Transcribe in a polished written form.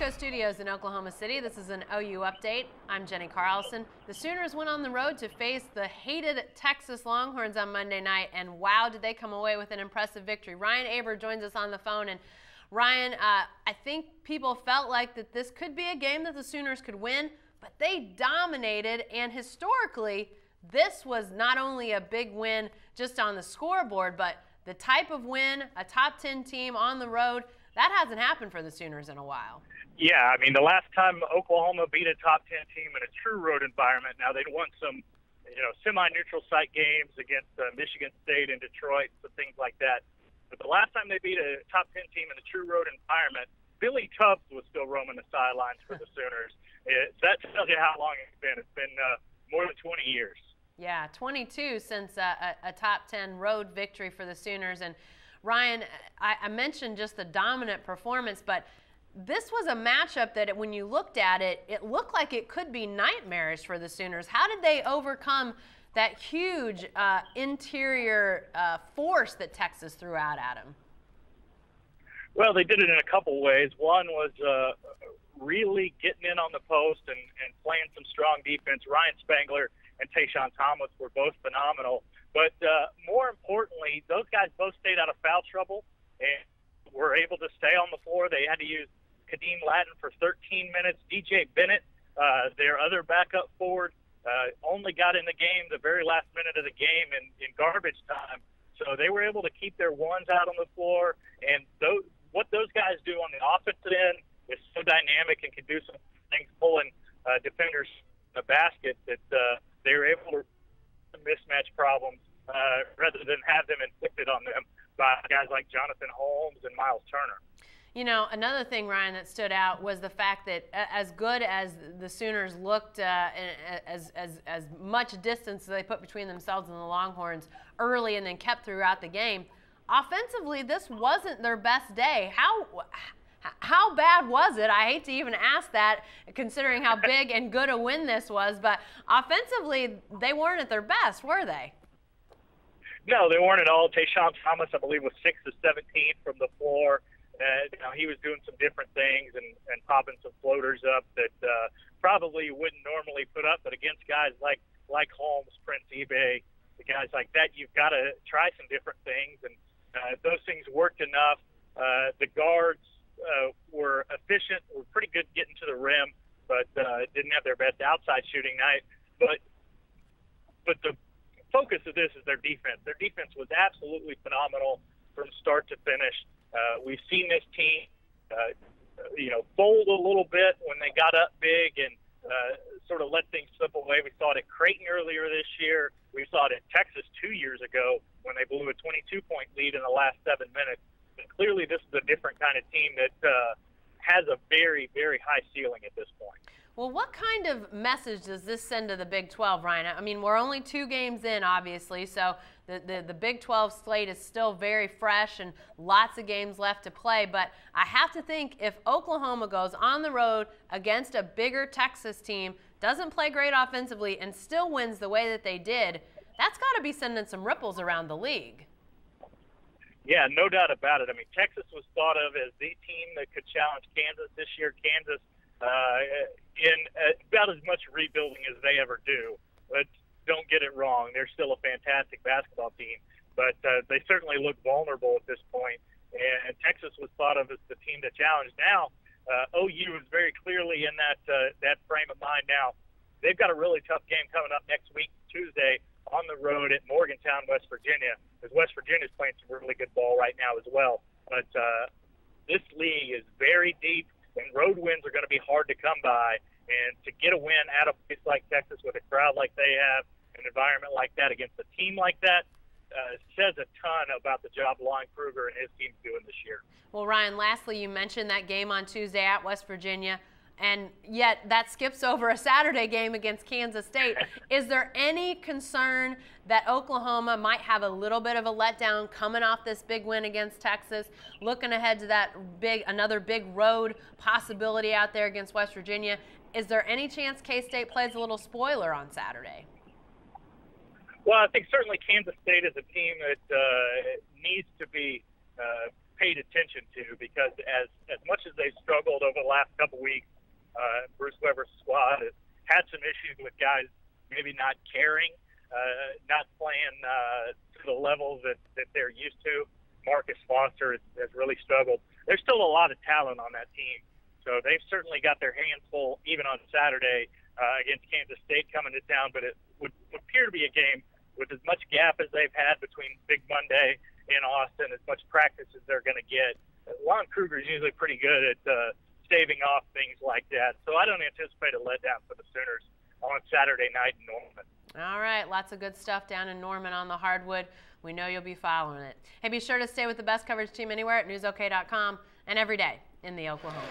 Arco Studios in Oklahoma City. This is an OU update. I'm Jenny Carlson. The Sooners went on the road to face the hated Texas Longhorns on Monday night, and wow, did they come away with an impressive victory. Ryan Aber joins us on the phone, and Ryan, I think people felt like that this could be a game that the Sooners could win, but they dominated, and historically, this was not only a big win just on the scoreboard, but the type of win, a top 10 team on the road, that hasn't happened for the Sooners in a while. Yeah, I mean, the last time Oklahoma beat a top 10 team in a true road environment, now they'd won some, semi-neutral site games against Michigan State and Detroit, so things like that. But the last time they beat a top 10 team in a true road environment, Billy Tubbs was still roaming the sidelines for the Sooners. That tells you how long it's been. It's been more than 20 years. Yeah, 22 since a top 10 road victory for the Sooners. And Ryan, I mentioned just the dominant performance, but this was a matchup that when you looked at it, it looked like it could be nightmarish for the Sooners. How did they overcome that huge interior force that Texas threw out at them? Well, they did it in a couple ways. One was really getting in on the post and playing some strong defense. Ryan Spangler and Tayshawn Thomas were both phenomenal. But more importantly, those guys both stayed out of foul trouble and were able to stay on the floor. They had to use Kadeem Lattin for 13 minutes. DJ Bennett, their other backup forward, only got in the game the very last minute of the game in garbage time. So they were able to keep their ones out on the floor. And what those guys do on the offensive end is so dynamic and can do some things pulling defenders in the basket that they were able to mismatch problems rather than have them inflicted on them by guys like Jonathan Holmes and Miles Turner. You know, another thing, Ryan, that stood out was the fact that as good as the Sooners looked, as much distance as they put between themselves and the Longhorns early and then kept throughout the game, offensively, this wasn't their best day. How bad was it? I hate to even ask that, considering how big and good a win this was, but offensively, they weren't at their best, were they? No, they weren't at all. Tayshawn Thomas, I believe, was 6 of 17 from the floor. He was doing some different things and popping some floaters up that probably wouldn't normally put up, but against guys like Holmes, Prince Ebay, the guys like that, you've got to try some different things, and if those things worked enough, the guards were efficient, were pretty good getting to the rim, but didn't have their best outside shooting night. But the focus of this is their defense. Their defense was absolutely phenomenal from start to finish. We've seen this team, fold a little bit when they got up big and sort of let things slip away. We saw it at Creighton earlier this year. We saw it at Texas 2 years ago when they blew a 22-point lead in the last 7 minutes. But clearly, this is a different kind of team that has a very, very high ceiling at this point. Well, what kind of message does this send to the Big 12, Ryan? I mean, we're only 2 games in, obviously, so the Big 12 slate is still very fresh and lots of games left to play. But I have to think if Oklahoma goes on the road against a bigger Texas team, doesn't play great offensively, and still wins the way that they did, that's got to be sending some ripples around the league. Yeah, no doubt about it. I mean, Texas was thought of as the team that could challenge Kansas this year. Kansas in about as much rebuilding as they ever do. But don't get it wrong. They're still a fantastic basketball team. But they certainly look vulnerable at this point. And Texas was thought of as the team to challenge. Now, OU is very clearly in that frame of mind now. They've got a really tough game coming up next week, Tuesday, on the road at Morgantown, West Virginia, because West Virginia is playing some really good ball right now as well. But this league is very deep, and road wins are going to be hard to come by. And to get a win at a place like Texas with a crowd like they have, an environment like that against a team like that, says a ton about the job Lon Kruger and his team's doing this year. Well, Ryan, lastly, you mentioned that game on Tuesday at West Virginia. And yet that skips over a Saturday game against Kansas State. Is there any concern that Oklahoma might have a little bit of a letdown coming off this big win against Texas, looking ahead to that another big road possibility out there against West Virginia? Is there any chance K-State plays a little spoiler on Saturday? Well, I think certainly Kansas State is a team that needs to be paid attention to, because as much as they've struggled over the last couple weeks. Bruce Weber's squad has had some issues with guys maybe not caring, not playing to the level that they're used to. Marcus Foster has really struggled. There's still a lot of talent on that team, so they've certainly got their hands full even on Saturday against Kansas State coming to town, but it would appear to be a game with as much gap as they've had between Big Monday in Austin, as much practice as they're going to get. Lon Kruger's usually pretty good at staving off things like that, so I don't anticipate a letdown for the Sooners on Saturday night in Norman. All right, lots of good stuff down in Norman on the hardwood. We know you'll be following it. Hey, be sure to stay with the best coverage team anywhere at newsok.com and every day in the Oklahoma.